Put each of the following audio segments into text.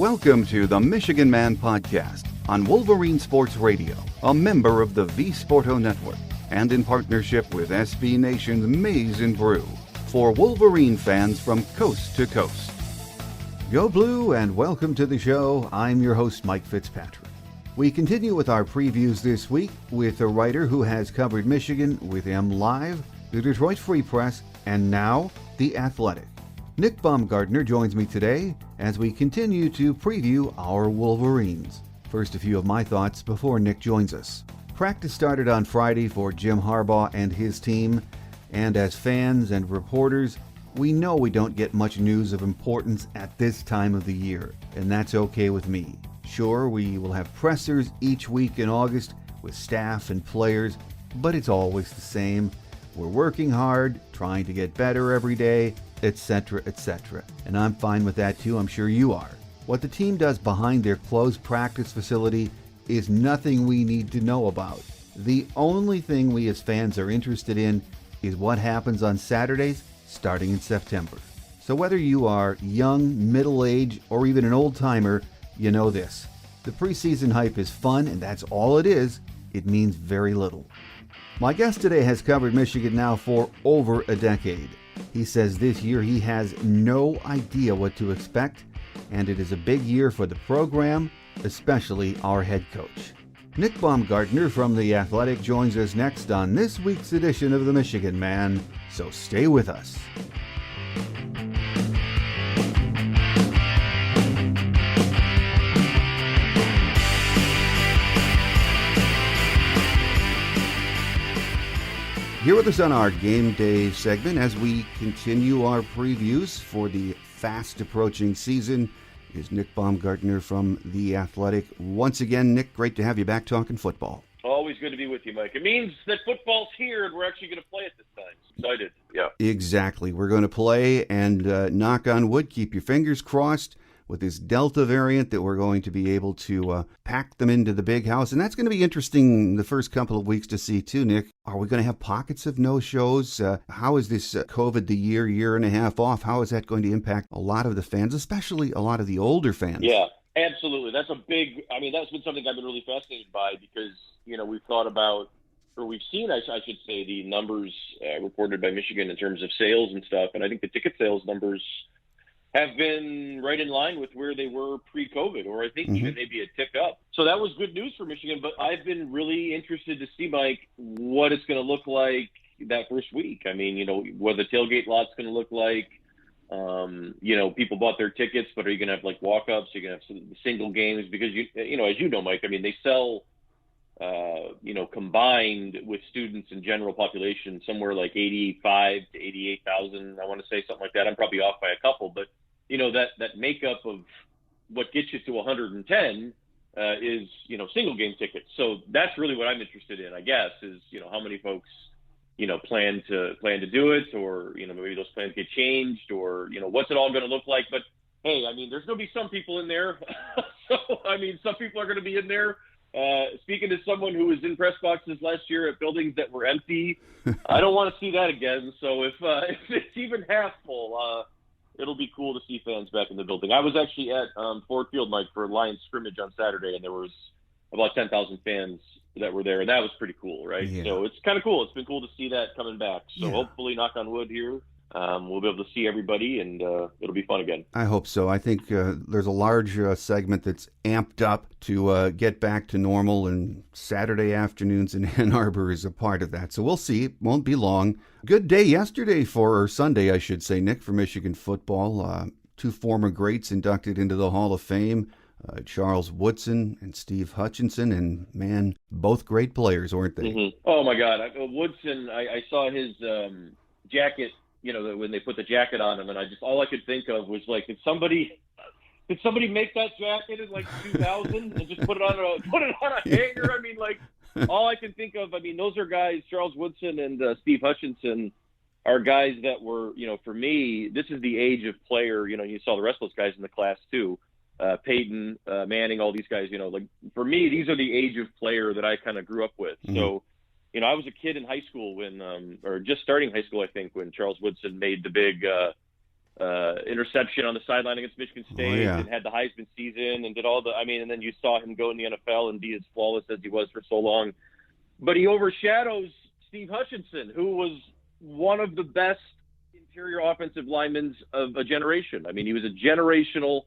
Welcome to the Michigan Man Podcast on Wolverine Sports Radio, a member of the V Sporto Network, and in partnership with SB Nation's Maize and Brew, for Wolverine fans from coast to coast. Go Blue and welcome to the show. I'm your host, Mike Fitzpatrick. We continue with our previews this week with a writer who has covered Michigan with M Live, the Detroit Free Press, and now The Athletic. Nick Baumgardner joins me today as we continue to preview our Wolverines. First, a few of my thoughts before Nick joins us. Practice started on Friday for Jim Harbaugh and his team, and as fans and reporters, we know we don't get much news of importance at this time of the year, and that's okay with me. Sure, we will have pressers each week in August with staff and players, but it's always the same. We're working hard, trying to get better every day, etc., etc. And I'm fine with that too, I'm sure you are. What the team does behind their closed practice facility is nothing we need to know about. The only thing we as fans are interested in is what happens on Saturdays starting in September. So whether you are young, middle-aged, or even an old-timer, you know this. The preseason hype is fun, and that's all it is. It means very little. My guest today has covered Michigan now for over a decade. He says this year he has no idea what to expect, and it is a big year for the program, especially our head coach. Nick Baumgardner from The Athletic joins us next on this week's edition of The Michigan Man, so stay with us. Here with us on our Game Day segment as we continue our previews for the fast approaching season is Nick Baumgardner from The Athletic. Once again, Nick, great to have you back talking football. Always good to be with you, Mike. It means that football's here and we're actually going to play it this time. Excited. Yeah. Exactly. We're going to play and knock on wood, keep your fingers crossed with this Delta variant that we're going to be able to pack them into the big house. And that's going to be interesting the first couple of weeks to see too, Nick. Are we going to have pockets of no-shows? How is this COVID the year and a half off? How is that going to impact a lot of the fans, especially a lot of the older fans? Yeah, absolutely. That's been something I've been really fascinated by because, we've thought about, or we've seen, I should say, the numbers reported by Michigan in terms of sales and stuff. And I think the ticket sales numbers have been right in line with where they were pre-COVID, or I think even maybe a tick up. So that was good news for Michigan, but I've been really interested to see, Mike, what it's going to look like that first week. I mean, what the tailgate lot's going to look like. People bought their tickets, but are you going to have like walk-ups? Are you going to have some single games? Because, as you know, Mike, I mean, they sell, combined with students and general population, somewhere like 85 to 88,000, I want to say something like that. I'm probably off by a couple, but that makeup of what gets you to 110 is, single game tickets. So that's really what I'm interested in, I guess, is, how many folks, plan to do it, or, maybe those plans get changed, or, what's it all going to look like? But hey, I mean, there's going to be some people in there. So, I mean, some people are going to be in there. Speaking to someone who was in press boxes last year at buildings that were empty, I don't want to see that again. So if it's even half full, it'll be cool to see fans back in the building. I was actually at Ford Field, Mike, for Lions scrimmage on Saturday, and there was about 10,000 fans that were there, and that was pretty cool, right? Yeah. So it's kind of cool. It's been cool to see that coming back. So hopefully, knock on wood here, we'll be able to see everybody, and it'll be fun again. I hope so. I think there's a large segment that's amped up to get back to normal, and Saturday afternoons in Ann Arbor is a part of that. So we'll see. It won't be long. Good day yesterday or Sunday, I should say, Nick, for Michigan football. Two former greats inducted into the Hall of Fame, Charles Woodson and Steve Hutchinson, and man, both great players, weren't they? Mm-hmm. Oh my God, Woodson! I saw his jacket. When they put the jacket on him, and all I could think of was like, did somebody make that jacket in like 2000 and just put it on a hanger? I mean, like, all I can think of. I mean, those are guys. Charles Woodson and Steve Hutchinson are guys that were, for me, this is the age of player. You saw the rest of those guys in the class too. Peyton, Manning, all these guys. Like for me, these are the age of player that I kind of grew up with. Mm-hmm. So. I was a kid in high school when, or just starting high school, I think, when Charles Woodson made the big interception on the sideline against Michigan State, and had the Heisman season and did all the, and then you saw him go in the NFL and be as flawless as he was for so long. But he overshadows Steve Hutchinson, who was one of the best interior offensive linemen of a generation. I mean, he was a generational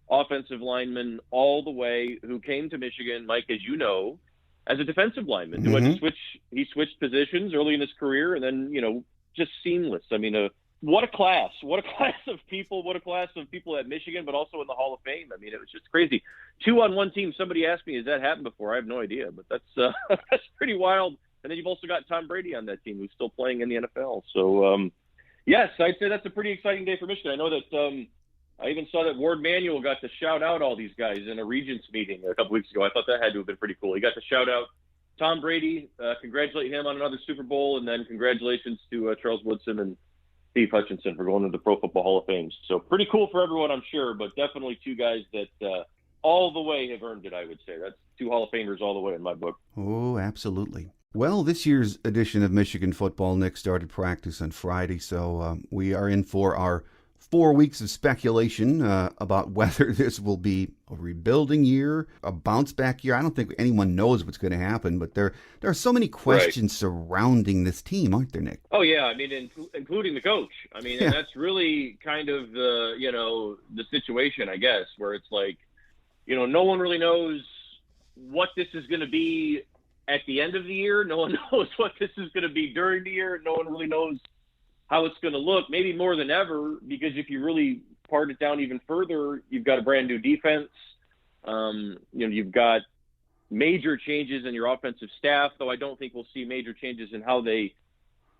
offensive lineman all the way, who came to Michigan, Mike, as you know, as a defensive lineman, who had to switch positions early in his career, and then, just seamless. I mean, what a class of people at Michigan, but also in the Hall of Fame. I mean, it was just crazy. 2 on one team. Somebody asked me, has that happened before? I have no idea, but that's that's pretty wild. And then you've also got Tom Brady on that team, who's still playing in the NFL. So, yes, I'd say that's a pretty exciting day for Michigan. I know that I even saw that Ward Manuel got to shout out all these guys in a Regents meeting a couple weeks ago. I thought that had to have been pretty cool. He got to shout out Tom Brady, congratulate him on another Super Bowl, and then congratulations to Charles Woodson and Steve Hutchinson for going to the Pro Football Hall of Fame. So pretty cool for everyone, I'm sure, but definitely two guys that all the way have earned it, I would say. That's 2 Hall of Famers all the way in my book. Oh, absolutely. Well, this year's edition of Michigan Football, Nick, started practice on Friday, so we are in for our 4 weeks of speculation about whether this will be a rebuilding year, a bounce-back year. I don't think anyone knows what's going to happen, but there are so many questions surrounding this team, aren't there, Nick? Oh, yeah. I mean, including the coach. I mean, and that's really kind of the situation, I guess, where it's like, no one really knows what this is going to be at the end of the year. No one knows what this is going to be during the year. No one really knows how it's going to look, maybe more than ever, because if you really part it down even further, you've got a brand new defense. You've got major changes in your offensive staff, though I don't think we'll see major changes in how they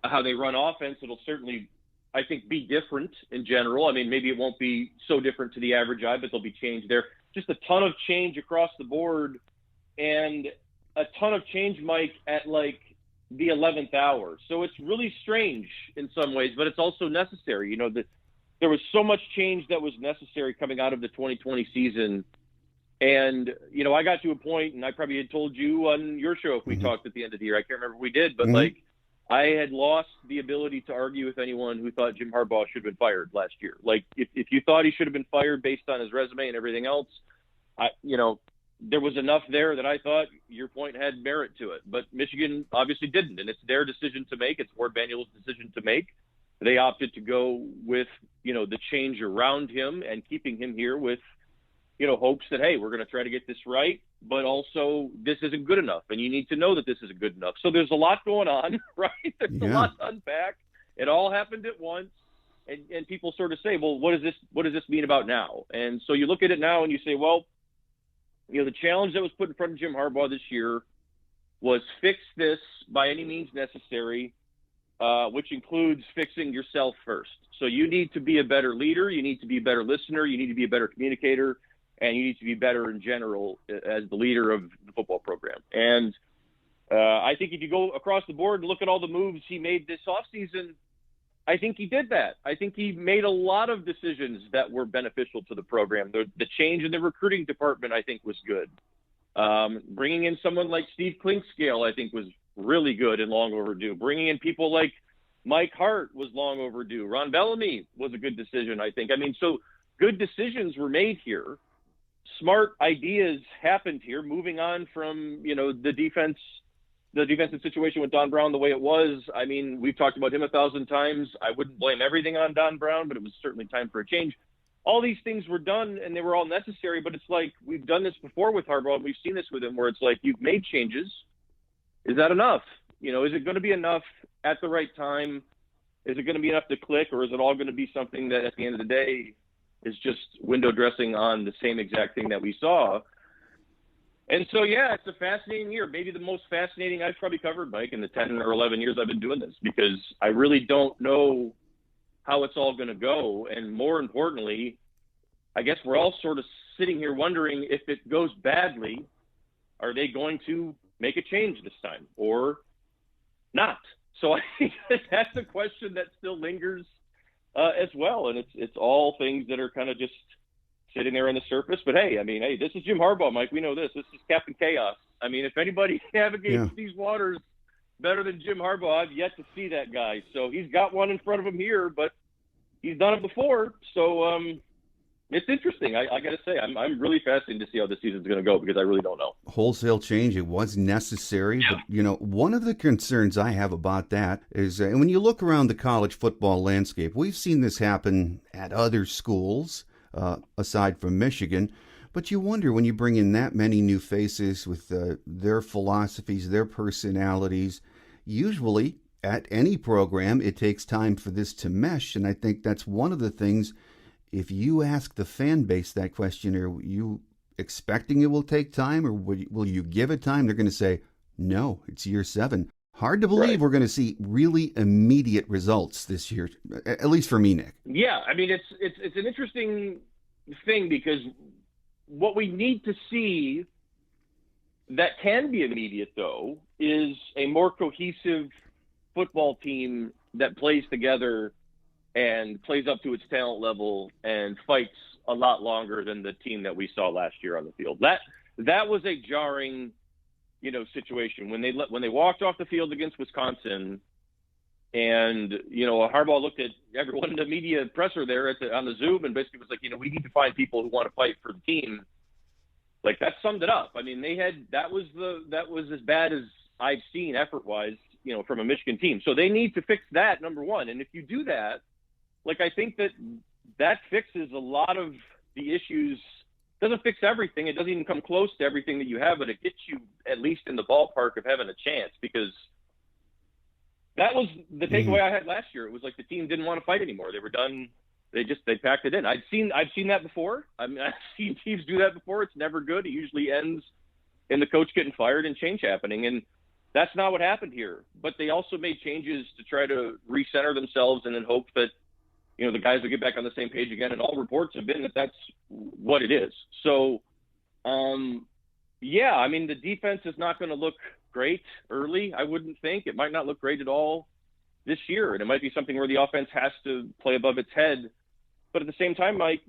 run offense. It'll certainly, I think, be different in general. I mean, maybe it won't be so different to the average eye, but there'll be change there. Just a ton of change across the board, and a ton of change, Mike, at like the 11th hour. So it's really strange in some ways, but it's also necessary. There was so much change that was necessary coming out of the 2020 season. And, I got to a point, and I probably had told you on your show if we talked at the end of the year. I can't remember if we did, but I had lost the ability to argue with anyone who thought Jim Harbaugh should have been fired last year. Like, if you thought he should have been fired based on his resume and everything else, there was enough there that I thought your point had merit to it. But Michigan obviously didn't, and it's their decision to make. It's Ward Manuel's decision to make. They opted to go with, the change around him and keeping him here with, hopes that, hey, we're going to try to get this right, but also this isn't good enough, and you need to know that this isn't good enough. So there's a lot going on, right? There's a lot to unpack. It all happened at once, and people sort of say, well, what does this mean about now? And so you look at it now and you say, well, the challenge that was put in front of Jim Harbaugh this year was fix this by any means necessary, which includes fixing yourself first. So you need to be a better leader. You need to be a better listener. You need to be a better communicator. And you need to be better in general as the leader of the football program. And I think if you go across the board and look at all the moves he made this offseason, I think he did that. I think he made a lot of decisions that were beneficial to the program. The change in the recruiting department, I think, was good. Bringing in someone like Steve Klinkscale, I think, was really good and long overdue. Bringing in people like Mike Hart was long overdue. Ron Bellamy was a good decision, I think. I mean, so good decisions were made here. Smart ideas happened here, moving on from, the defensive situation with Don Brown the way it was. I mean, we've talked about him 1,000 times. I wouldn't blame everything on Don Brown, but it was certainly time for a change. All these things were done, and they were all necessary, but it's like we've done this before with Harbaugh, and we've seen this with him, where it's like you've made changes. Is that enough? Is it going to be enough at the right time? Is it going to be enough to click, or is it all going to be something that at the end of the day is just window dressing on the same exact thing that we saw? And so, yeah, it's a fascinating year. Maybe the most fascinating I've probably covered, Mike, in the 10 or 11 years I've been doing this, because I really don't know how it's all going to go. And more importantly, I guess we're all sort of sitting here wondering, if it goes badly, are they going to make a change this time or not? So I think that's a question that still lingers as well. And it's all things that are kind of just sitting there on the surface. But hey, this is Jim Harbaugh, Mike. We know this. This is Captain Chaos. I mean, if anybody navigates these waters better than Jim Harbaugh, I've yet to see that guy. So he's got one in front of him here, but he's done it before. So it's interesting. I got to say, I'm really fascinated to see how this season's going to go because I really don't know. Wholesale change, it was necessary, but one of the concerns I have about that is when you look around the college football landscape, we've seen this happen at other schools aside from Michigan. But you wonder when you bring in that many new faces with their philosophies, their personalities, usually at any program, it takes time for this to mesh. And I think that's one of the things, if you ask the fan base that question, are you expecting it will take time or will you give it time? They're going to say, no, it's year 7. Hard to believe we're going to see really immediate results this year, at least for me, Nick. Yeah, I mean, it's an interesting thing because what we need to see that can be immediate, though, is a more cohesive football team that plays together and plays up to its talent level and fights a lot longer than the team that we saw last year on the field. That was a jarring, situation when they walked off the field against Wisconsin, and Harbaugh looked at everyone in the media presser there on the Zoom and basically was like, we need to find people who want to fight for the team. Like, that summed it up. I mean, that was as bad as I've seen effort-wise, from a Michigan team. So they need to fix that, number one. And if you do that, I think that fixes a lot of the issues. Doesn't fix everything. It doesn't even come close to everything that you have, but it gets you at least in the ballpark of having a chance, because that was the takeaway I had last year. It was like the team didn't want to fight anymore. They were done. They packed it in. I've seen that before. I mean, I've seen teams do that before. It's never good. It usually ends in the coach getting fired and change happening. And that's not what happened here. But they also made changes to try to recenter themselves and then hope that, the guys will get back on the same page again. And all reports have been that that's what it is. So, I mean, the defense is not going to look great early, I wouldn't think. It might not look great at all this year. And it might be something where the offense has to play above its head. But at the same time, Mike,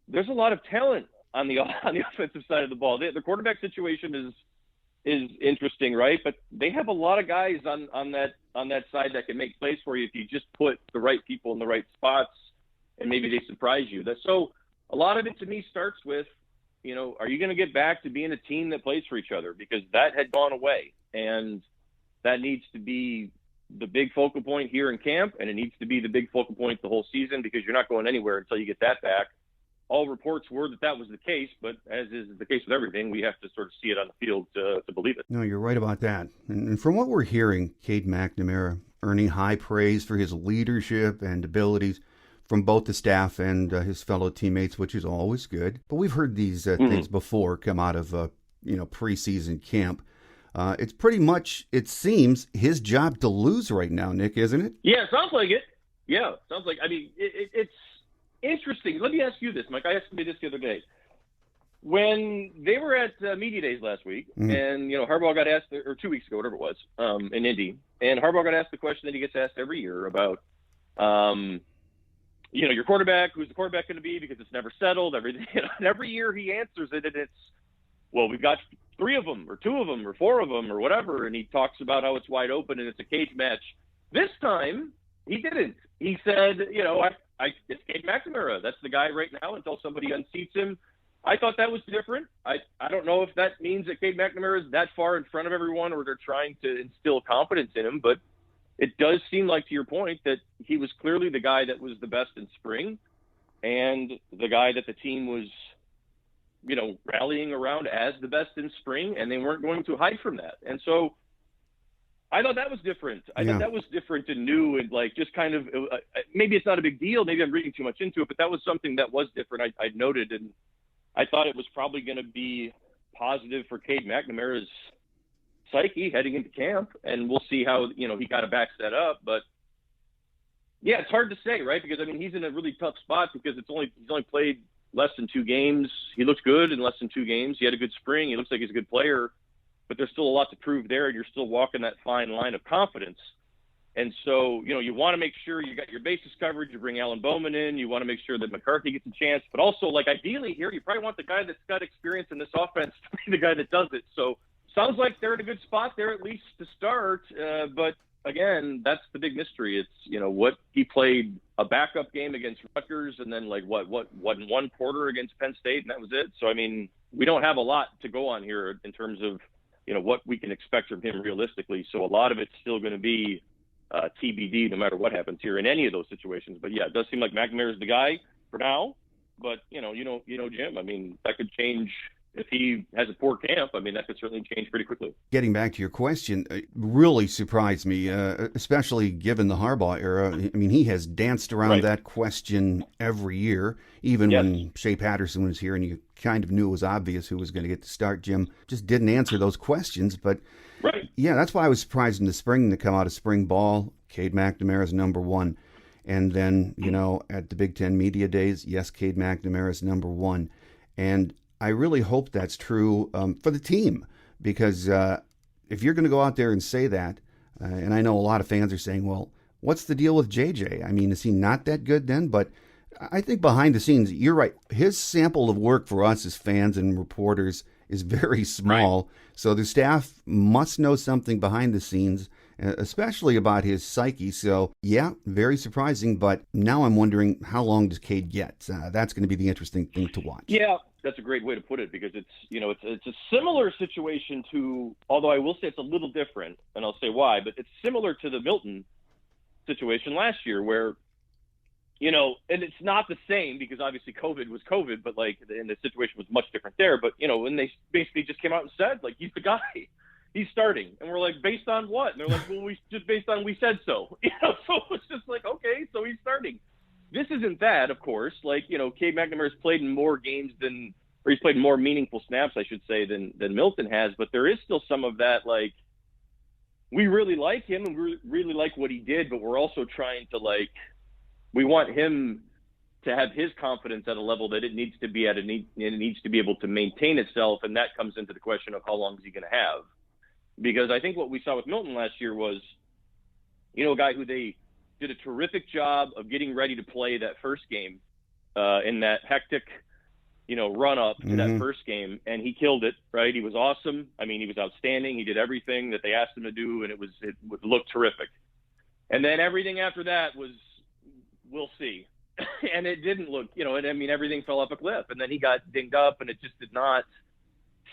there's a lot of talent on the offensive side of the ball. The quarterback situation is interesting, right? But they have a lot of guys on that side that can make plays for you if you just put the right people in the right spots, and maybe they surprise you. So a lot of it to me starts with, are you going to get back to being a team that plays for each other? Because that had gone away, and that needs to be the big focal point here in camp, and it needs to be the big focal point the whole season, because you're not going anywhere until you get that back. All reports were that was the case, but as is the case with everything, we have to sort of see it on the field to believe it. No, you're right about that. And from what we're hearing, Cade McNamara earning high praise for his leadership and abilities from both the staff and his fellow teammates, which is always good. But we've heard these things before come out of preseason camp. It's pretty much, it seems, his job to lose right now, Nick, isn't it? Yeah, sounds like it. Yeah, sounds like. I mean, it's interesting. Let me ask you this, Mike. I asked me this the other day. When they were at media days last week, and Harbaugh got asked, or 2 weeks ago, whatever it was, in Indy, and Harbaugh got asked the question that he gets asked every year about, your quarterback. Who's the quarterback going to be? Because it's never settled. Everything. And every year he answers it, and it's, well, we've got 3 of them, or 2 of them, or 4 of them, or whatever. And he talks about how it's wide open and it's a cage match. This time he didn't. He said, it's Cade McNamara. That's the guy right now until somebody unseats him. I thought that was different. I don't know if that means that Cade McNamara is that far in front of everyone, or they're trying to instill confidence in him. But it does seem like, to your point, that he was clearly the guy that was the best in spring, and the guy that the team was, rallying around as the best in spring, and they weren't going to hide from that. And so I thought that was different. I thought that was different and new, and just kind of, maybe it's not a big deal. Maybe I'm reading too much into it, but that was something that was different. I noted, and I thought it was probably going to be positive for Cade McNamara's psyche heading into camp, and we'll see how, he got to back that up. But yeah, it's hard to say, right? Because he's in a really tough spot because he's only played less than 2 games. He looks good in less than 2 games. He had a good spring. He looks like he's a good player, but there's still a lot to prove there, and you're still walking that fine line of confidence. And so, you want to make sure you got your bases covered. You bring Alan Bowman in. You want to make sure that McCarthy gets a chance. But also, ideally here, you probably want the guy that's got experience in this offense to be the guy that does it. So sounds like they're in a good spot there, at least to start. But again, that's the big mystery. It's, what he played a backup game against Rutgers and then one quarter against Penn State, and that was it. So, I mean, we don't have a lot to go on here in terms of, what we can expect from him realistically. So a lot of it's still going to be TBD no matter what happens here in any of those situations. But yeah, it does seem like McNamara is the guy for now. But, Jim, I mean, that could change if he has a poor camp. I mean, that could certainly change pretty quickly. Getting back to your question, it really surprised me, especially given the Harbaugh era. I mean, he has danced around that question every year, even when Shea Patterson was here, and you kind of knew it was obvious who was going to get the start. Jim just didn't answer those questions. But, yeah, that's why I was surprised in the spring to come out of spring ball. Cade McNamara is number one. And then, at the Big Ten Media Days, yes, Cade McNamara is number one. And I really hope that's true for the team, because if you're going to go out there and say that, and I know a lot of fans are saying, well, what's the deal with JJ? I mean, is he not that good then? But I think behind the scenes, you're right. His sample of work for us as fans and reporters is very small. Right. So the staff must know something behind the scenes, especially about his psyche. So, yeah, very surprising. But now I'm wondering, how long does Cade get? That's going to be the interesting thing to watch. Yeah, that's a great way to put it, because it's, it's a similar situation to, although I will say it's a little different, and I'll say why, but it's similar to the Milton situation last year where, and it's not the same because obviously COVID was COVID, but and the situation was much different there. But, when they basically just came out and said, he's the guy. He's starting. And we're like, based on what? And they're like, well, we just based on we said so. So it's just like, okay, so he's starting. This isn't that, of course. Cade McNamara's played in more games he's played more meaningful snaps, I should say, than Milton has. But there is still some of that, we really like him and we really like what he did, but we're also trying to, we want him to have his confidence at a level that it needs to be at, and it needs to be able to maintain itself. And that comes into the question of how long is he going to have? Because I think what we saw with Milton last year was, a guy who they did a terrific job of getting ready to play that first game in that hectic, run up to that first game. And he killed it, right? He was awesome. I mean, he was outstanding. He did everything that they asked him to do, and it looked terrific. And then everything after that was, we'll see. And it didn't look, everything fell off a cliff. And then he got dinged up, and it just did not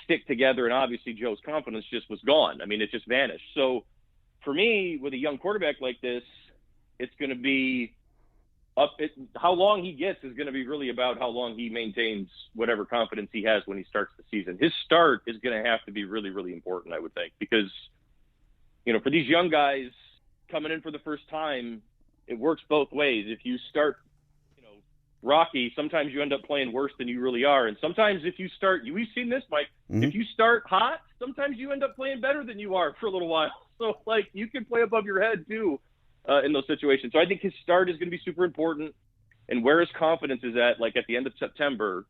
stick together. And obviously Joe's confidence just was gone. I mean, it just vanished. So for me, with a young quarterback like this, it's going to be how long he gets is going to be really about how long he maintains whatever confidence he has when he starts the season. His start is going to have to be really, really important, I would think, because, for these young guys coming in for the first time, it works both ways. If you start, rocky, sometimes you end up playing worse than you really are. And sometimes if you start, we've seen this, Mike, if you start hot, sometimes you end up playing better than you are for a little while. So, you can play above your head, too, in those situations. So I think his start is going to be super important. And where his confidence is at the end of September,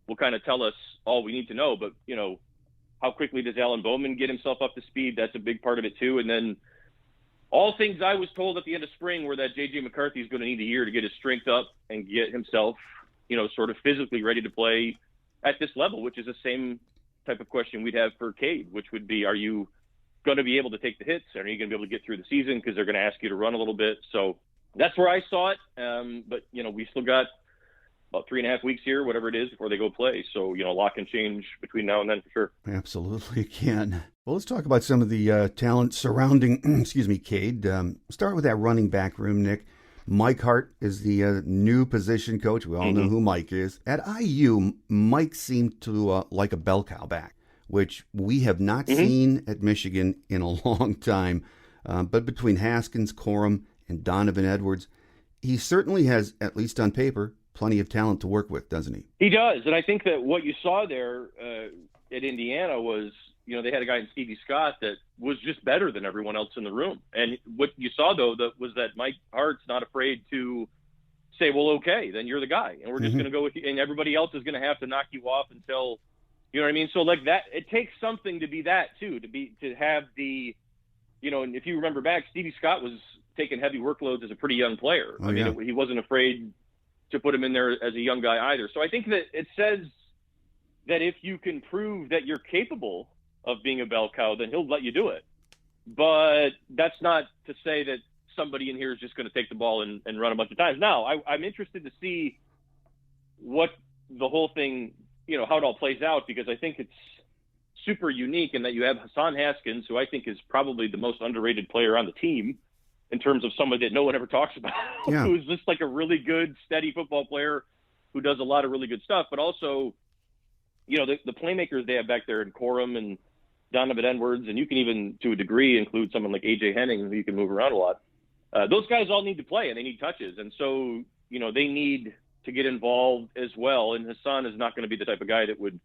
will kind of tell us all we need to know. But, how quickly does Alan Bowman get himself up to speed? That's a big part of it, too. And then all things I was told at the end of spring were that J.J. McCarthy is going to need a year to get his strength up and get himself, sort of physically ready to play at this level, which is the same type of question we'd have for Cade, which would be, are you going to be able to take the hits? Are you going to be able to get through the season? Because they're going to ask you to run a little bit. So that's where I saw it. But, we still got about 3.5 weeks here, whatever it is, before they go play. So, a lot can change between now and then for sure. Absolutely can. Well, let's talk about some of the talent surrounding, Cade. Start with that running back room, Nick. Mike Hart is the new position coach. We all know who Mike is. At IU, Mike seemed to like a bell cow back, which we have not seen at Michigan in a long time. But between Haskins, Corum, and Donovan Edwards, he certainly has, at least on paper, plenty of talent to work with, doesn't he? He does. And I think that what you saw there at Indiana was, they had a guy in Stevie Scott that was just better than everyone else in the room. And what you saw, though, was that Mike Hart's not afraid to say, well, okay, then you're the guy. And we're just going to go with you. And everybody else is going to have to knock you off until, you know what I mean? So that, it takes something to be that, too, to have the, and if you remember back, Stevie Scott was taking heavy workloads as a pretty young player. He wasn't afraid to put him in there as a young guy either. So I think that it says that if you can prove that you're capable of being a bell cow, then he'll let you do it. But that's not to say that somebody in here is just going to take the ball and run a bunch of times. Now, I'm interested to see what the whole thing, how it all plays out, because I think it's super unique in that you have Hassan Haskins, who I think is probably the most underrated player on the team in terms of somebody that no one ever talks about, who's just like a really good, steady football player who does a lot of really good stuff. But also, the playmakers they have back there in Corum and Donovan Edwards, and you can even, to a degree, include someone like A.J. Henning, who you can move around a lot. Those guys all need to play, and they need touches. And so, they need to get involved as well. And Hassan is not going to be the type of guy that would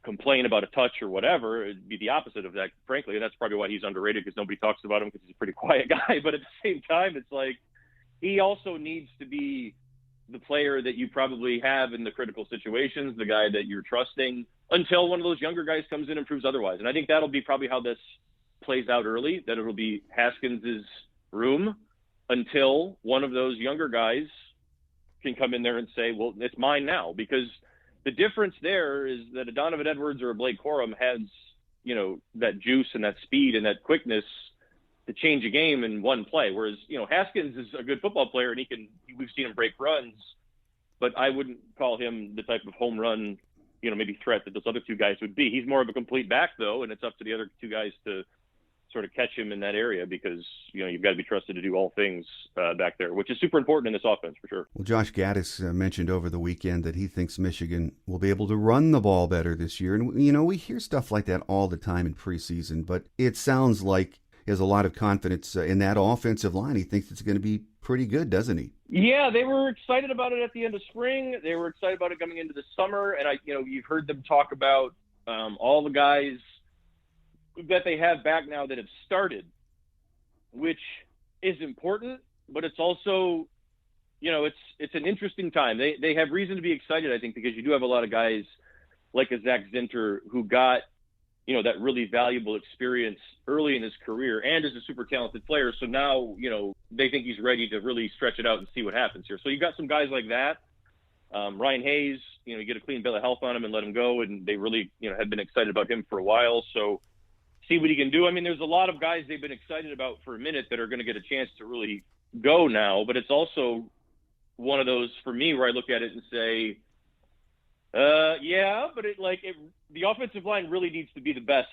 complain about a touch or whatever. It'd be the opposite of that, frankly. And that's probably why he's underrated, because nobody talks about him, because he's a pretty quiet guy. But at the same time, it's like he also needs to be the player that you probably have in the critical situations, the guy that you're trusting, until one of those younger guys comes in and proves otherwise. And I think that'll be probably how this plays out early, that it'll be Haskins' room until one of those younger guys can come in there and say, well, it's mine now. Because the difference there is that a Donovan Edwards or a Blake Corum has, that juice and that speed and that quickness to change a game in one play. Whereas, Haskins is a good football player, and we've seen him break runs, but I wouldn't call him the type of home run, maybe threat that those other two guys would be. He's more of a complete back, though, and it's up to the other two guys to sort of catch him in that area, because, you've got to be trusted to do all things back there, which is super important in this offense for sure. Well, Josh Gaddis mentioned over the weekend that he thinks Michigan will be able to run the ball better this year. And, we hear stuff like that all the time in preseason, but it sounds like he has a lot of confidence in that offensive line. He thinks it's going to be pretty good, doesn't he? Yeah, they were excited about it at the end of spring. They were excited about it coming into the summer. And you've heard them talk about all the guys that they have back now that have started, which is important, but it's also, it's an interesting time. They have reason to be excited, I think, because you do have a lot of guys like a Zach Zinter who got, that really valuable experience early in his career and is a super talented player. So now, they think he's ready to really stretch it out and see what happens here. So you've got some guys like that. Ryan Hayes, you get a clean bill of health on him and let him go. And they really, have been excited about him for a while. So see what he can do. I mean, there's a lot of guys they've been excited about for a minute that are going to get a chance to really go now. But it's also one of those, for me, where I look at it and say, but the offensive line really needs to be the best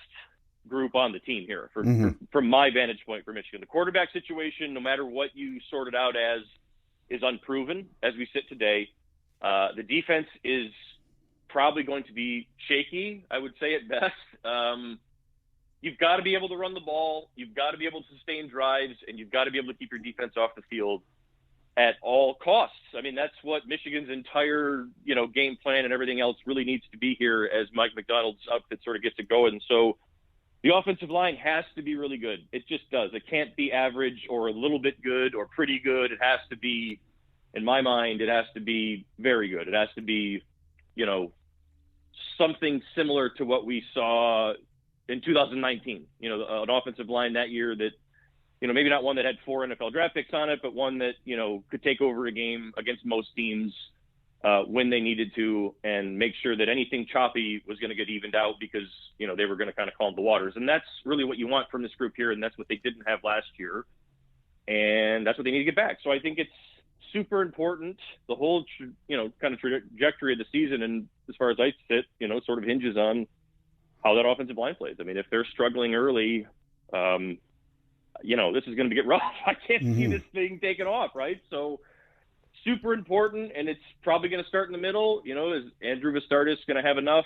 group on the team here from my vantage point for Michigan. The quarterback situation, no matter what you sort it out as, is unproven as we sit today. The defense is probably going to be shaky, I would say at best. You've got to be able to run the ball. You've got to be able to sustain drives, and you've got to be able to keep your defense off the field at all costs. I mean, that's what Michigan's entire, game plan and everything else really needs to be here as Mike McDonald's outfit sort of gets it going. So the offensive line has to be really good. It just does. It can't be average or a little bit good or pretty good. It has to be, in my mind, it has to be very good. It has to be, something similar to what we saw in 2019, an offensive line that year that, maybe not one that had 4 NFL draft picks on it, but one that, could take over a game against most teams when they needed to, and make sure that anything choppy was going to get evened out because, they were going to kind of calm the waters. And that's really what you want from this group here. And that's what they didn't have last year. And that's what they need to get back. So I think it's super important. The whole, kind of trajectory of the season, and as far as I sit, sort of hinges on how that offensive line plays. I mean, if they're struggling early, this is going to get rough. I can't see this thing taking off, right? So super important, and it's probably going to start in the middle. Is Andrew Vistardis going to have enough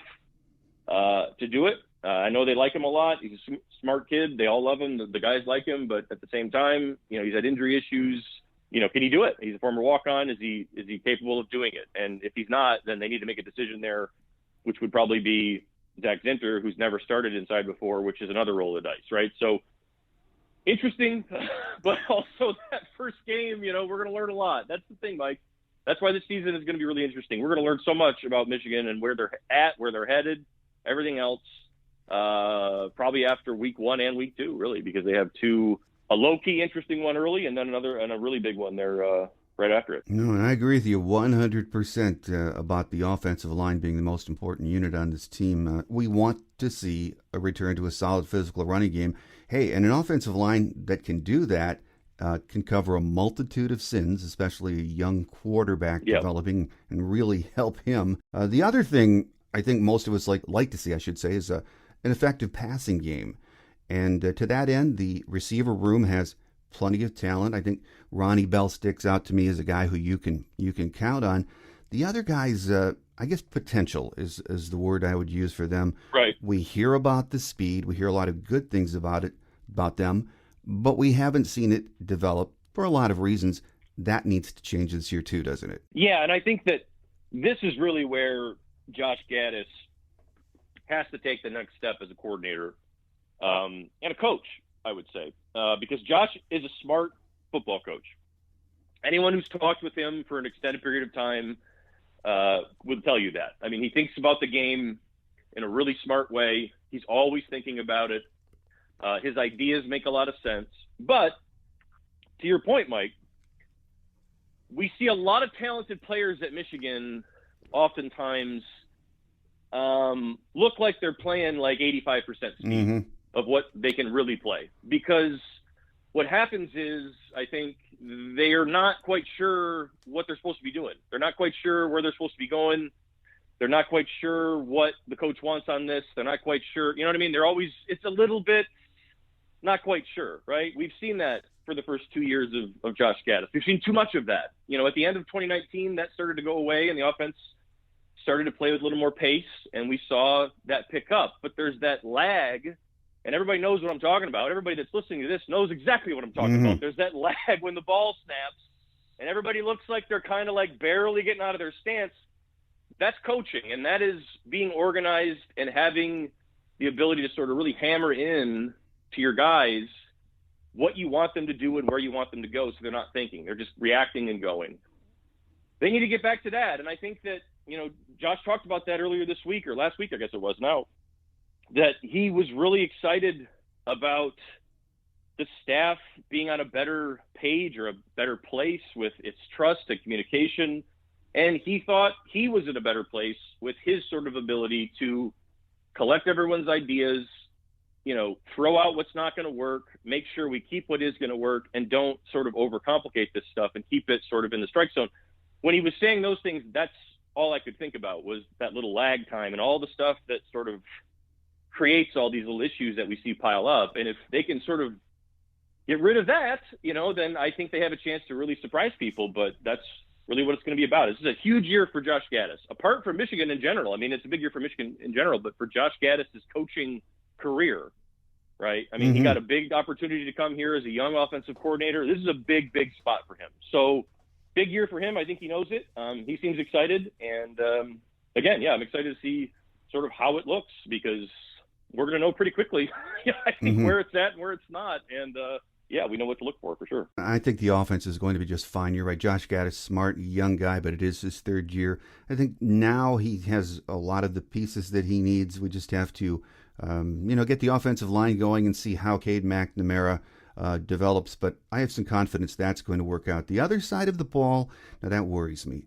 to do it? I know they like him a lot. He's a smart kid. They all love him. The guys like him, but at the same time, he's had injury issues. Can he do it? He's a former walk-on. Is he capable of doing it? And if he's not, then they need to make a decision there, which would probably be Zach Zinter, who's never started inside before, which is another roll of the dice, right? So interesting, but also that first game, we're going to learn a lot. That's the thing, Mike. That's why this season is going to be really interesting. We're going to learn so much about Michigan and where they're at, where they're headed, everything else, probably after week 1 and week 2, really, because they have a low-key interesting one early and then another and a really big one there right after it. No, and I agree with you 100% about the offensive line being the most important unit on this team. We want to see a return to a solid physical running game. Hey, and an offensive line that can do that can cover a multitude of sins, especially a young quarterback developing, and really help him. The other thing I think most of us like to see, I should say, is an effective passing game. And to that end, the receiver room has plenty of talent. I think Ronnie Bell sticks out to me as a guy who you can count on. The other guys, I guess potential is the word I would use for them. Right. We hear about the speed. We hear a lot of good things about them, but we haven't seen it develop for a lot of reasons. That needs to change this year too, doesn't it? Yeah, and I think that this is really where Josh Gaddis has to take the next step as a coordinator and a coach, I would say, because Josh is a smart football coach. Anyone who's talked with him for an extended period of time will tell you that. I mean, he thinks about the game in a really smart way. He's always thinking about it. His ideas make a lot of sense. But to your point, Mike, we see a lot of talented players at Michigan oftentimes look like they're playing like 85% speed of what they can really play. Because what happens is, I think, they are not quite sure what they're supposed to be doing. They're not quite sure where they're supposed to be going. They're not quite sure what the coach wants on this. They're not quite sure. You know what I mean? It's a little bit not quite sure, right? We've seen that for the first 2 years of Josh Gaddis. We've seen too much of that. You know, at the end of 2019, that started to go away, and the offense started to play with a little more pace, and we saw that pick up. But there's that lag, and everybody knows what I'm talking about. Everybody that's listening to this knows exactly what I'm talking about. There's that lag when the ball snaps, and everybody looks like they're kind of like barely getting out of their stance. That's coaching, and that is being organized and having the ability to sort of really hammer in to your guys what you want them to do and where you want them to go, so they're not thinking. They're just reacting and going. They need to get back to that, and I think that, you know, Josh talked about that earlier this week, or last week, I guess it was now, that he was really excited about the staff being on a better page or a better place with its trust and communication. And he thought he was in a better place with his sort of ability to collect everyone's ideas, you know, throw out what's not going to work, make sure we keep what is going to work, and don't sort of overcomplicate this stuff and keep it sort of in the strike zone. When he was saying those things, that's all I could think about was that little lag time and all the stuff that sort of creates all these little issues that we see pile up. And if they can sort of get rid of that, you know, then I think they have a chance to really surprise people. But that's really what it's going to be about. This is a huge year for Josh Gaddis, apart from Michigan in general. I mean, it's a big year for Michigan in general, but for Josh Gaddis' coaching career, right? I mean, he got a big opportunity to come here as a young offensive coordinator. This is a big, big spot for him. So big year for him. I think he knows it. He seems excited. And again, yeah, I'm excited to see sort of how it looks, because we're going to know pretty quickly, I think, where it's at and where it's not. And yeah, we know what to look for sure. I think the offense is going to be just fine. You're right. Josh Gaddis, smart, young guy, but it is his third year. I think now he has a lot of the pieces that he needs. We just have to, get the offensive line going and see how Cade McNamara develops. But I have some confidence that's going to work out. The other side of the ball, now that worries me.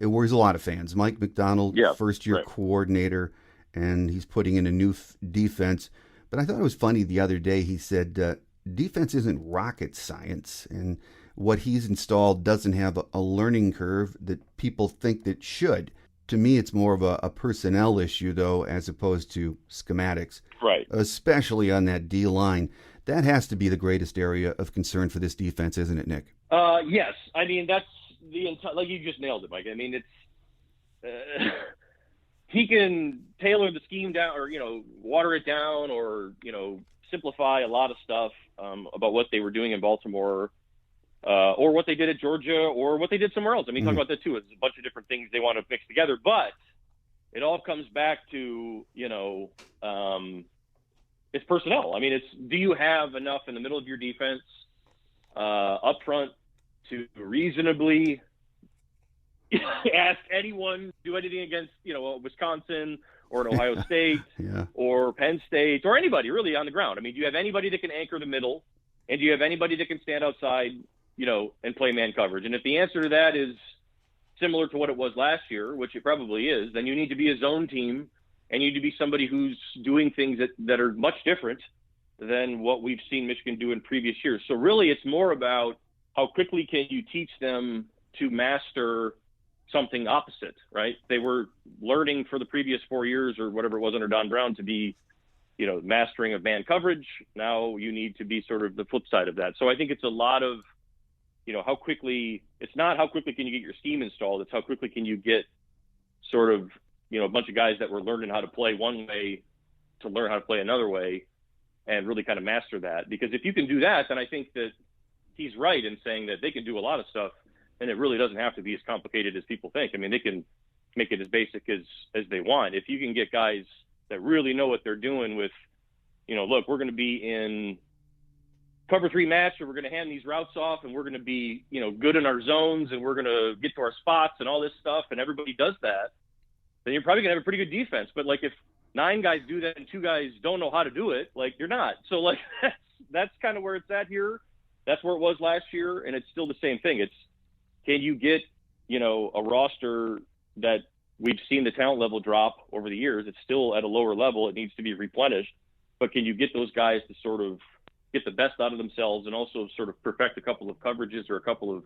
It worries a lot of fans. Mike McDonald, first-year coordinator, and he's putting in a new defense. But I thought it was funny the other day. He said defense isn't rocket science, and what he's installed doesn't have a learning curve that people think that should. To me, it's more of a personnel issue, though, as opposed to schematics. Right. Especially on that D-line. That has to be the greatest area of concern for this defense, isn't it, Nick? Yes. I mean, that's the entire, like, you just nailed it, Mike. I mean, it's he can tailor the scheme down, or, water it down, or, simplify a lot of stuff about what they were doing in Baltimore, or what they did at Georgia, or what they did somewhere else. I mean, talk about that too. It's a bunch of different things they want to mix together, but it all comes back to, it's personnel. I mean, do you have enough in the middle of your defense up front to reasonably ask anyone do anything against, Wisconsin or an Ohio State or Penn State or anybody really on the ground? I mean, do you have anybody that can anchor the middle, and do you have anybody that can stand outside and play man coverage? And if the answer to that is similar to what it was last year, which it probably is, then you need to be a zone team, and you need to be somebody who's doing things that are much different than what we've seen Michigan do in previous years. So really it's more about how quickly can you teach them to master something opposite, right? They were learning for the previous 4 years or whatever it was under Don Brown to be, mastering of man coverage. Now you need to be sort of the flip side of that. So I think it's a lot of, how quickly, it's not how quickly can you get your scheme installed, it's how quickly can you get sort of, a bunch of guys that were learning how to play one way to learn how to play another way and really kind of master that. Because if you can do that, then I think that he's right in saying that they can do a lot of stuff, and it really doesn't have to be as complicated as people think. I mean, they can make it as basic as they want. If you can get guys that really know what they're doing with, look, we're going to be in cover 3 match, and we're going to hand these routes off, and we're going to be, good in our zones, and we're going to get to our spots and all this stuff, and everybody does that, then you're probably going to have a pretty good defense. But, like, if 9 guys do that and 2 guys don't know how to do it, like, you're not. So, like, that's kind of where it's at here. That's where it was last year, and it's still the same thing. It's, can you get, a roster that we've seen the talent level drop over the years? It's still at a lower level. It needs to be replenished. But can you get those guys to sort of get the best out of themselves and also sort of perfect a couple of coverages or a couple of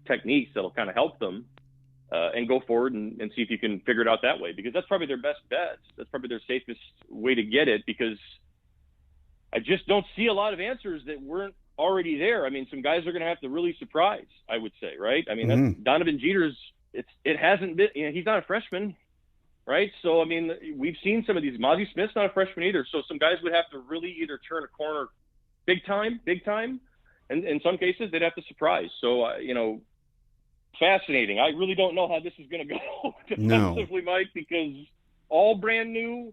techniques that'll kind of help them and go forward and see if you can figure it out that way? Because that's probably their best bet. That's probably their safest way to get it, because I just don't see a lot of answers that weren't already there. I mean, some guys are going to have to really surprise, I would say, right? I mean, that's Donovan Jeter's, it hasn't been, he's not a freshman, right? So, I mean, we've seen some of these. Mozzie Smith's not a freshman either. So some guys would have to really either turn a corner big time, and in some cases they'd have to surprise. So, fascinating. I really don't know how this is going to go defensively, Mike, because all brand new.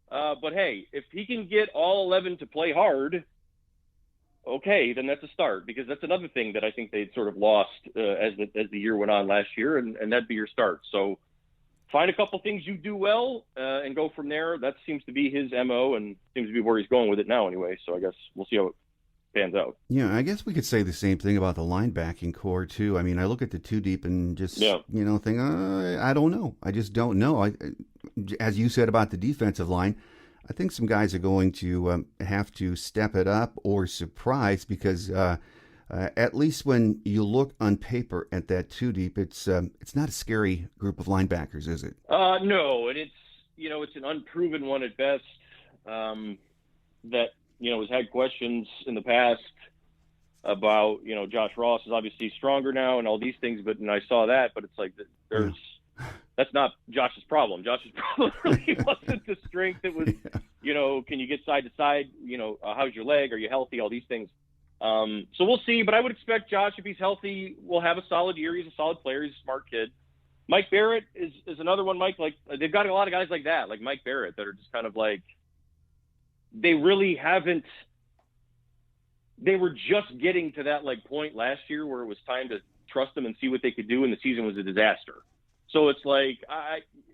But hey, if he can get all 11 to play hard, okay, then that's a start, because that's another thing that I think they'd sort of lost as the year went on last year, and that'd be your start. So find a couple things you do well and go from there. That seems to be his MO and seems to be where he's going with it now anyway. So I guess we'll see how it pans out. Yeah, I guess we could say the same thing about the linebacking core too. I mean, I look at the 2 deep and just, think, I don't know. I just don't know. As you said about the defensive line, I think some guys are going to have to step it up or surprise, because at least when you look on paper at that 2 deep, it's not a scary group of linebackers, is it? No, and it's an unproven one at best that has had questions in the past about, Josh Ross is obviously stronger now and all these things, and I saw that, but it's like that's not Josh's problem. Josh's problem really wasn't the strength. It was, can you get side to side? How's your leg? Are you healthy? All these things. So we'll see, but I would expect Josh, if he's healthy, will have a solid year. He's a solid player. He's a smart kid. Mike Barrett is another one, Mike. Like, they've got a lot of guys like that, like Mike Barrett, that are just kind of like, they really haven't. They were just getting to that like point last year where it was time to trust them and see what they could do, and the season was a disaster. So it's like,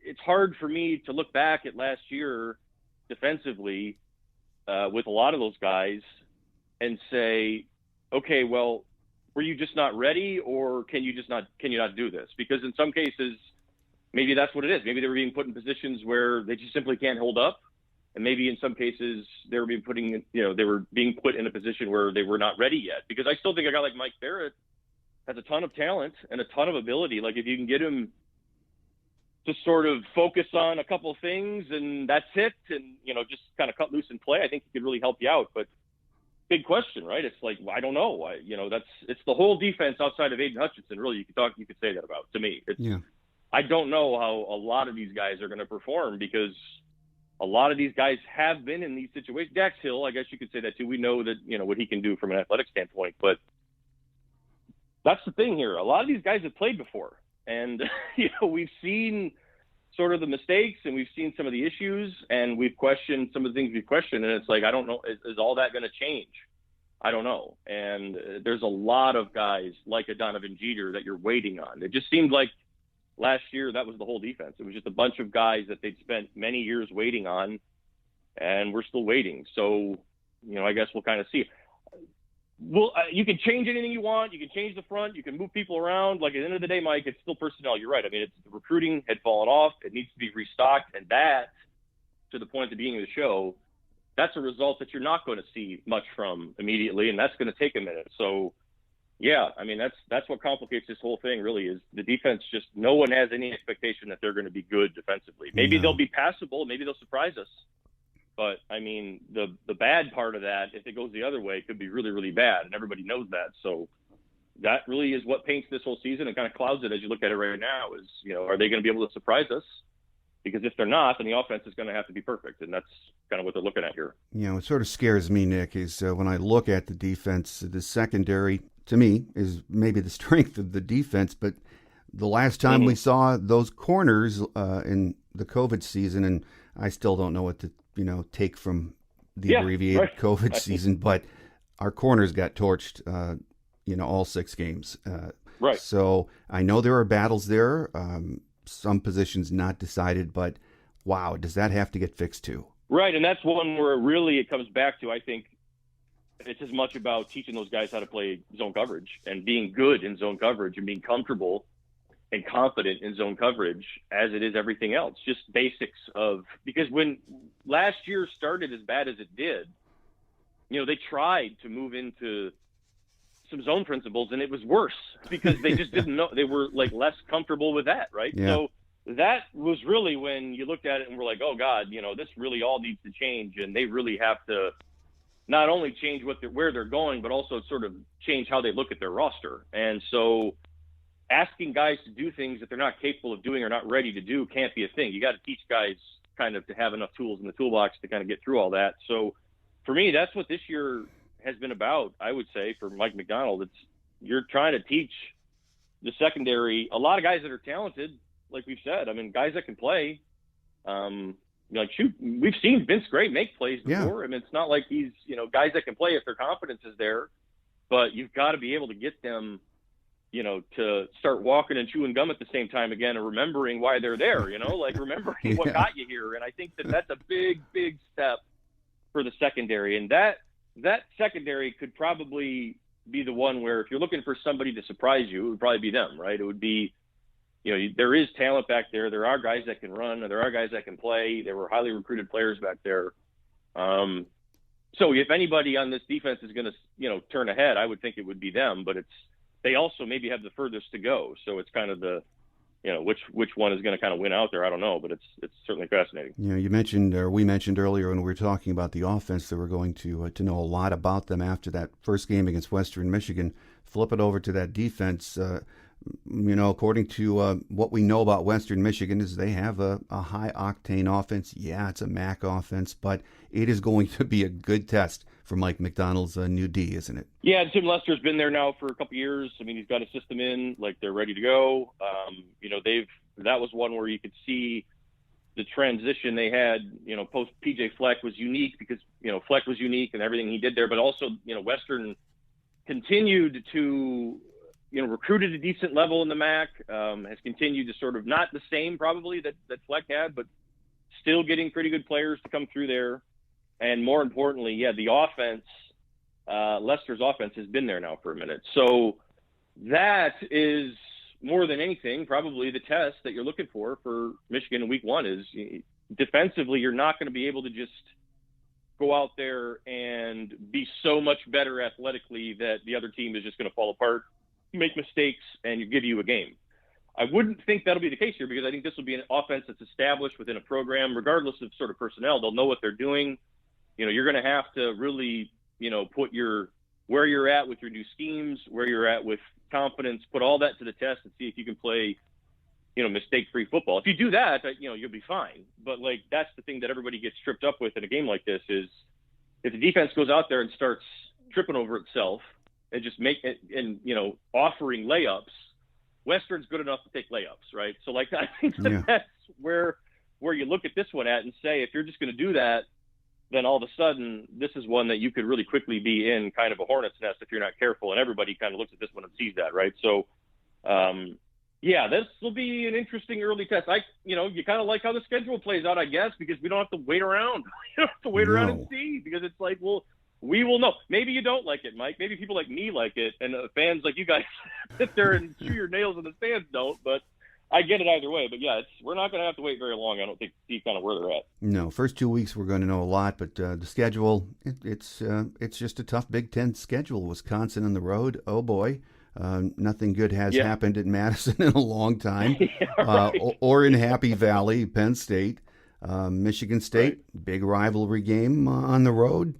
it's hard for me to look back at last year defensively with a lot of those guys and say, okay, well, were you just not ready, or can you not do this? Because in some cases, maybe that's what it is. Maybe they were being put in positions where they just simply can't hold up. And maybe in some cases they were being put in a position where they were not ready yet. Because I still think a guy like Mike Barrett has a ton of talent and a ton of ability. Like, if you can get him to sort of focus on a couple of things and that's it, and, just kind of cut loose and play, I think he could really help you out. But big question, right? It's like, I don't know. It's the whole defense outside of Aiden Hutchinson. Really, you could say that about, to me. I don't know how a lot of these guys are going to perform, because a lot of these guys have been in these situations. Dax Hill, I guess you could say that too. We know that, what he can do from an athletic standpoint, but that's the thing here. A lot of these guys have played before, and, we've seen sort of the mistakes, and we've seen some of the issues, and we've questioned some of the things we've questioned. And it's like, I don't know, is all that going to change? I don't know. And there's a lot of guys like a Donovan Jeter that you're waiting on. It just seemed like last year that was the whole defense. It was just a bunch of guys that they'd spent many years waiting on, and we're still waiting. So, I guess we'll kind of see. you can change anything you want. You can change the front. You can move people around. Like, at the end of the day, Mike, it's still personnel. You're right. I mean, the recruiting had fallen off. It needs to be restocked. And that, to the point at the beginning of the show, that's a result that you're not going to see much from immediately, and that's going to take a minute. So, yeah, I mean, that's what complicates this whole thing, really, is the defense. Just no one has any expectation that they're going to be good defensively. Maybe they'll be passable. Maybe they'll surprise us. But, I mean, the bad part of that, if it goes the other way, could be really, really bad, and everybody knows that. So that really is what paints this whole season and kind of clouds it as you look at it right now is, are they going to be able to surprise us? Because if they're not, then the offense is going to have to be perfect, and that's kind of what they're looking at here. What sort of scares me, Nick, is when I look at the defense, the secondary, to me, is maybe the strength of the defense, but the last time we saw those corners in the COVID season, and I still don't know what to take from the abbreviated COVID season, but our corners got torched, all 6 games. Right. So I know there are battles there. Some positions not decided, but wow, does that have to get fixed too? Right, and that's one where really it comes back to, I think, it's as much about teaching those guys how to play zone coverage and being good in zone coverage and being comfortable and confident in zone coverage as it is everything else. Just basics of, because when last year started as bad as it did, they tried to move into some zone principles and it was worse because they just didn't know. They were like less comfortable with that, right? Yeah. So that was really when you looked at it and were like, oh God, this really all needs to change, and they really have to not only change where they're going, but also sort of change how they look at their roster. And so asking guys to do things that they're not capable of doing or not ready to do can't be a thing. You got to teach guys kind of to have enough tools in the toolbox to kind of get through all that. So for me, that's what this year has been about, I would say, for Mike Macdonald. You're trying to teach the secondary, a lot of guys that are talented, like we've said. I mean, guys that can play. We've seen Vince Gray make plays before. Yeah. I mean, it's not like he's, guys that can play if their confidence is there, but you've got to be able to get them, to start walking and chewing gum at the same time again and remembering why they're there, like remembering what got you here. And I think that's a big, big step for the secondary. And that secondary could probably be the one where if you're looking for somebody to surprise you, it would probably be them, right? It would be, there is talent back there. There are guys that can run. There are guys that can play. There were highly recruited players back there. So if anybody on this defense is going to, turn ahead, I would think it would be them, but they also maybe have the furthest to go. So it's kind of which one is going to kind of win out there. I don't know, but it's certainly fascinating. You mentioned, or we mentioned earlier when we were talking about the offense that we're going to know a lot about them after that first game against Western Michigan. Flip it over to that defense. According to what we know about Western Michigan is they have a high octane offense. Yeah, it's a MAC offense, but it is going to be a good test for Mike Macdonald's new D, isn't it? Yeah, Tim Lester's been there now for a couple years. I mean, he's got a system in, like they're ready to go. That was one where you could see the transition they had, post PJ Fleck was unique because, Fleck was unique and everything he did there, but also, Western continued to, recruit at a decent level in the MAC, has continued to sort of not the same probably that Fleck had, but still getting pretty good players to come through there. And more importantly, the offense, Lester's offense has been there now for a minute. So that is more than anything, probably the test that you're looking for Michigan in week 1 is defensively, you're not going to be able to just go out there and be so much better athletically that the other team is just going to fall apart, make mistakes, and give you a game. I wouldn't think that'll be the case here because I think this will be an offense that's established within a program, regardless of sort of personnel. They'll know what they're doing. You're going to have to really, put where you're at with your new schemes, where you're at with confidence, put all that to the test and see if you can play, mistake-free football. If you do that, you'll be fine. But that's the thing that everybody gets tripped up with in a game like this is if the defense goes out there and starts tripping over itself and just offering layups, Western's good enough to take layups, right? So I think that's where you look at this one at and say, if you're just going to do that, then all of a sudden this is one that you could really quickly be in kind of a hornet's nest if you're not careful. And everybody kind of looks at this one and sees that, right? So, this will be an interesting early test. You kind of like how the schedule plays out, I guess, because we don't have to wait around. You don't have to wait around and see because it's like, we'll we will know. Maybe you don't like it, Mike. Maybe people like me like it, and fans like you guys sit there and chew your nails in the stands don't. But I get it either way. But yeah, we're not going to have to wait very long, I don't think, to see kind of where they're at. No, first 2 weeks we're going to know a lot, but the schedule, it's just a tough Big Ten schedule. Wisconsin on the road, oh boy. Nothing good has happened at Madison in a long time. Right. Or in Happy Valley, Penn State. Michigan State, big rivalry game on the road.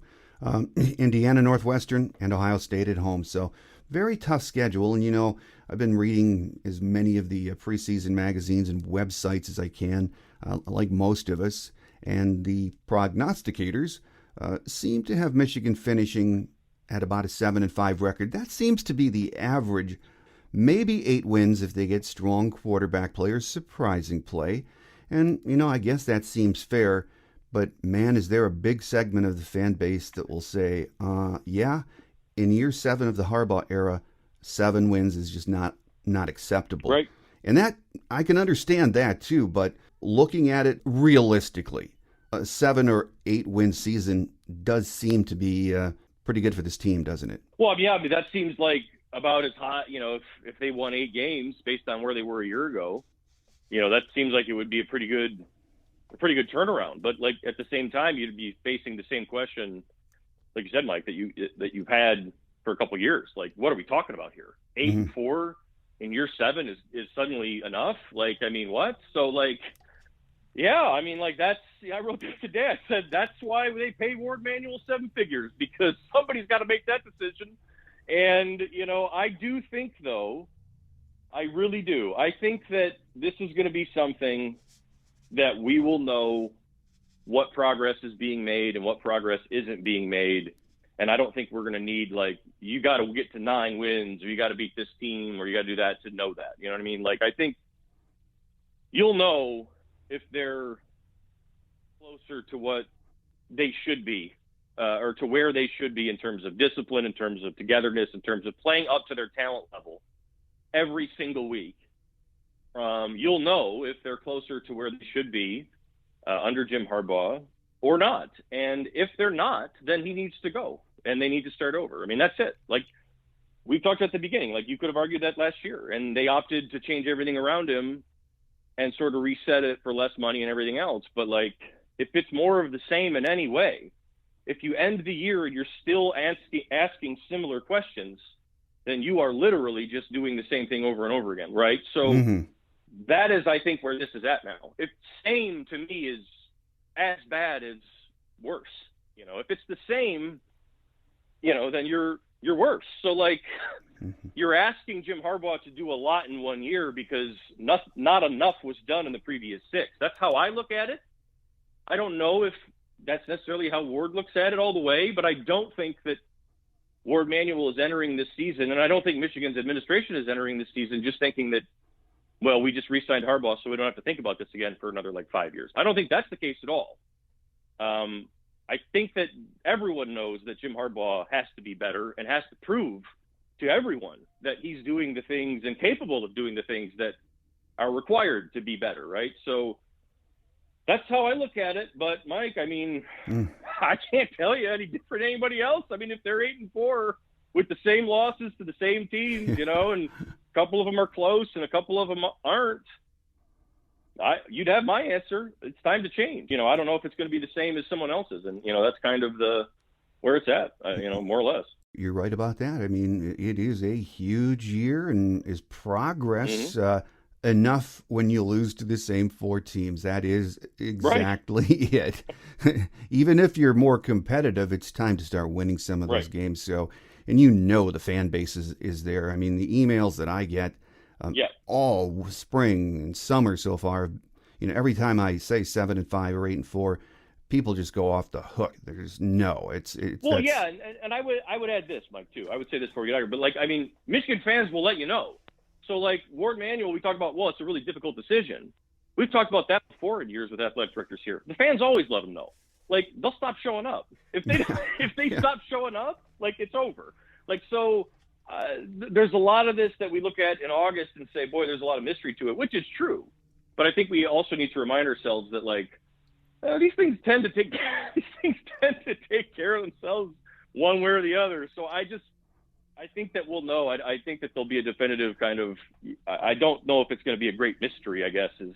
Indiana, Northwestern, and Ohio State at home. So very tough schedule. And, I've been reading as many of the preseason magazines and websites as I can, like most of us. And the prognosticators seem to have Michigan finishing at about a 7-5 record. That seems to be the average. Maybe 8 wins if they get strong quarterback players, surprising play. And, I guess that seems fair. But, man, is there a big segment of the fan base that will say, in year 7 of the Harbaugh era, 7 wins is just not acceptable. Right. And that, I can understand that too, but looking at it realistically, a 7 or 8 win season does seem to be pretty good for this team, doesn't it? Well, yeah, that seems like about as high, if they won 8 games based on where they were a year ago, that seems like it would be a pretty good turnaround. But like at the same time, you'd be facing the same question, like you said, Mike, that you've had for a couple of years. Like, what are we talking about here? 8-4 in year 7 is suddenly enough? Like, I mean, what? So like, yeah, I mean, like I wrote this today. I said that's why they pay Ward Manuel 7 figures, because somebody's got to make that decision. And I do think, though, I really do. I think that this is going to be something that we will know what progress is being made and what progress isn't being made. And I don't think we're going to need, like, you got to get to 9 wins, or you got to beat this team, or you got to do that to know that. You know what I mean? Like, I think you'll know if they're closer to what they should be, or to where they should be in terms of discipline, in terms of togetherness, in terms of playing up to their talent level every single week. You'll know if they're closer to where they should be under Jim Harbaugh or not. And if they're not, then he needs to go and they need to start over. I mean, that's it. Like we talked at the beginning, like you could have argued that last year, and they opted to change everything around him and sort of reset it for less money and everything else. But like, if it's more of the same in any way, if you end the year and you're still asking similar questions, then you are literally just doing the same thing over and over again. Right. So that is, I think, where this is at now. If same to me is as bad as worse, if it's the same, then you're worse. So like you're asking Jim Harbaugh to do a lot in 1 year because not enough was done in the previous 6. That's how I look at it. I don't know if that's necessarily how Ward looks at it all the way, but I don't think that Ward Manuel is entering this season, and I don't think Michigan's administration is entering this season just thinking that, well, we just re-signed Harbaugh, so we don't have to think about this again for another 5 years. I don't think that's the case at all. I think that everyone knows that Jim Harbaugh has to be better and has to prove to everyone that he's doing the things and capable of doing the things that are required to be better, right? So that's how I look at it. But Mike, I mean, I can't tell you any different than anybody else. I mean, if they're 8-4 with the same losses to the same teams, and a couple of them are close and a couple of them aren't, you'd have my answer. It's time to change. I don't know if it's going to be the same as someone else's, and that's kind of where it's at. More or less. You're right about that. I mean, it is a huge year, and is progress enough when you lose to the same 4 teams? That is exactly it. Even if you're more competitive, it's time to start winning some of those games. So, and the fan base is there. I mean, the emails that I get all spring and summer so far, every time I say 7-5 or 8-4, people just go off the hook. There's it's well, yeah, and I would add this, Mike, too. I would say this before we get out here, but Michigan fans will let you know. So Ward Manuel, we talked about, it's a really difficult decision. We've talked about that before in years with athletic directors here. The fans always let them know. They'll stop showing up. If they stop showing up, it's over. There's a lot of this that we look at in August and say, boy, there's a lot of mystery to it, which is true. But I think we also need to remind ourselves that these things tend to take care of themselves one way or the other. So I think that we'll know. I think that there'll be a definitive kind of, I don't know if it's going to be a great mystery, I guess, is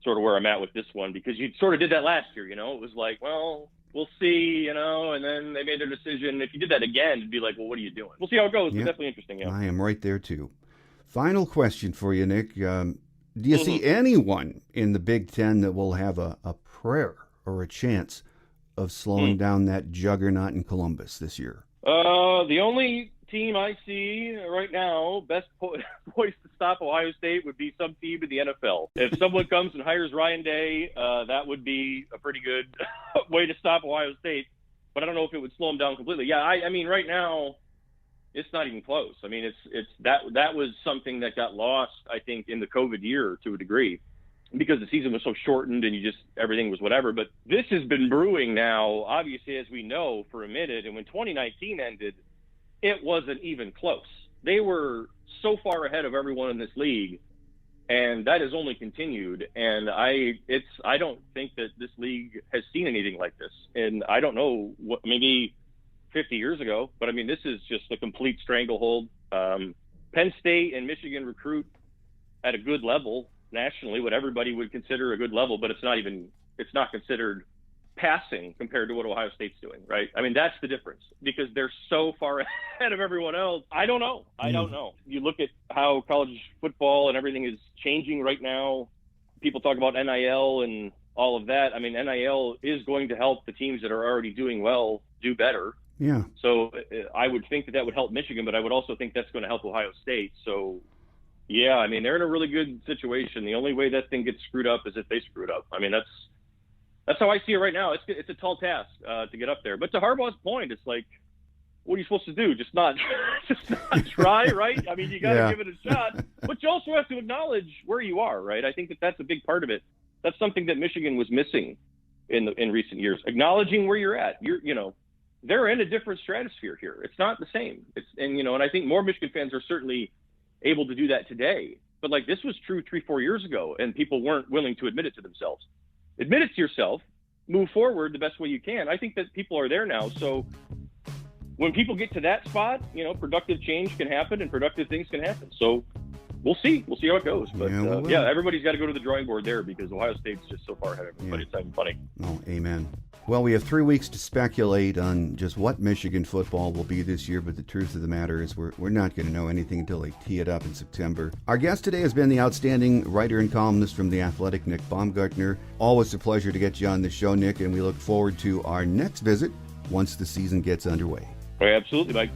sort of where I'm at with this one, because you sort of did that last year, It was like, well, we'll see, and then they made their decision. If you did that again, it'd be like, well, what are you doing? We'll see how it goes. Yep. But definitely interesting. Yeah. I am right there too. Final question for you, Nick. Do you see anyone in the Big Ten that will have a prayer or a chance of slowing down that juggernaut in Columbus this year? The only team I see right now best poised to stop Ohio State would be some team in the NFL. If someone comes and hires Ryan Day, that would be a pretty good way to stop Ohio State. But I don't know if it would slow them down completely. Yeah, I mean, right now, it's not even close. I mean, it's that was something that got lost, I think, in the COVID year to a degree, because the season was so shortened and everything was whatever. But this has been brewing now, obviously, as we know, for a minute. And when 2019 ended, it wasn't even close. They were so far ahead of everyone in this league, and that has only continued. And I don't think that this league has seen anything like this. And I don't know what, maybe 50 years ago, but I mean, this is just a complete stranglehold. Penn State and Michigan recruit at a good level nationally, what everybody would consider a good level, but it's not considered passing compared to what Ohio State's doing, right? I mean, that's the difference, because they're so far ahead of everyone else. I don't know. You look at how college football and everything is changing right now. People talk about NIL and all of that. I mean, NIL is going to help the teams that are already doing well do better. Yeah. So I would think that would help Michigan, but I would also think that's going to help Ohio State. So, yeah, I mean, they're in a really good situation. The only way that thing gets screwed up is if they screw it up. I mean, that's how I see it right now. It's a tall task to get up there. But to Harbaugh's point, it's like, what are you supposed to do? Just not try, right? I mean, you got to give it a shot. But you also have to acknowledge where you are, right? I think that's a big part of it. That's something that Michigan was missing in recent years. Acknowledging where you're at. They're in a different stratosphere here. It's not the same. And I think more Michigan fans are certainly able to do that today. But like, this was true 3-4 years ago, and people weren't willing to admit it to themselves. Admit it to yourself, move forward the best way you can. I think that people are there now. So when people get to that spot, productive change can happen and productive things can happen. So we'll see. We'll see how it goes. But everybody's got to go to the drawing board there, because Ohio State's just so far ahead of everybody. It's not even funny. Oh, amen. Well, we have 3 weeks to speculate on just what Michigan football will be this year, but the truth of the matter is we're not going to know anything until they tee it up in September. Our guest today has been the outstanding writer and columnist from The Athletic, Nick Baumgardner. Always a pleasure to get you on the show, Nick, and we look forward to our next visit once the season gets underway. Oh, absolutely, Mike.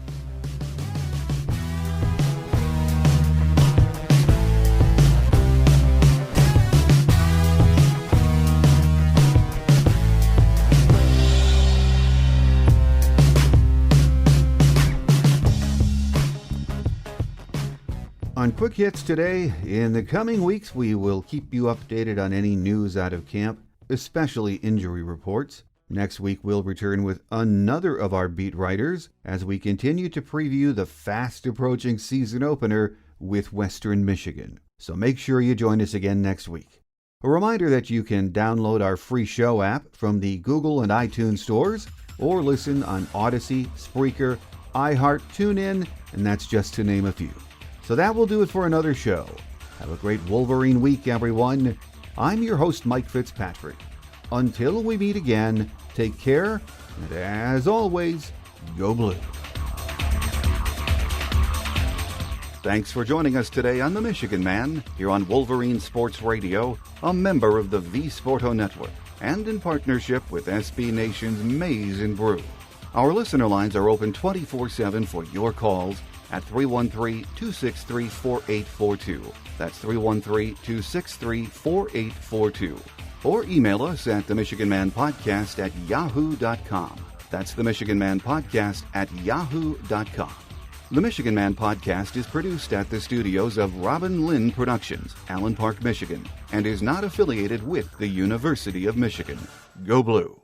On Quick Hits today, in the coming weeks, we will keep you updated on any news out of camp, especially injury reports. Next week, we'll return with another of our beat writers as we continue to preview the fast-approaching season opener with Western Michigan. So make sure you join us again next week. A reminder that you can download our free show app from the Google and iTunes stores, or listen on Odyssey, Spreaker, iHeart, TuneIn, and that's just to name a few. So that will do it for another show. Have a great Wolverine week, everyone. I'm your host, Mike Fitzpatrick. Until we meet again, take care, and as always, go blue. Thanks for joining us today on The Michigan Man, here on Wolverine Sports Radio, a member of the V Sporto Network, and in partnership with SB Nation's Maize and Brew. Our listener lines are open 24/7 for your calls at 313-263-4842. That's 313-263-4842. Or email us at themichiganmanpodcast@yahoo.com. That's themichiganmanpodcast@yahoo.com. The Michigan Man Podcast is produced at the studios of Robin Lynn Productions, Allen Park, Michigan, and is not affiliated with the University of Michigan. Go Blue!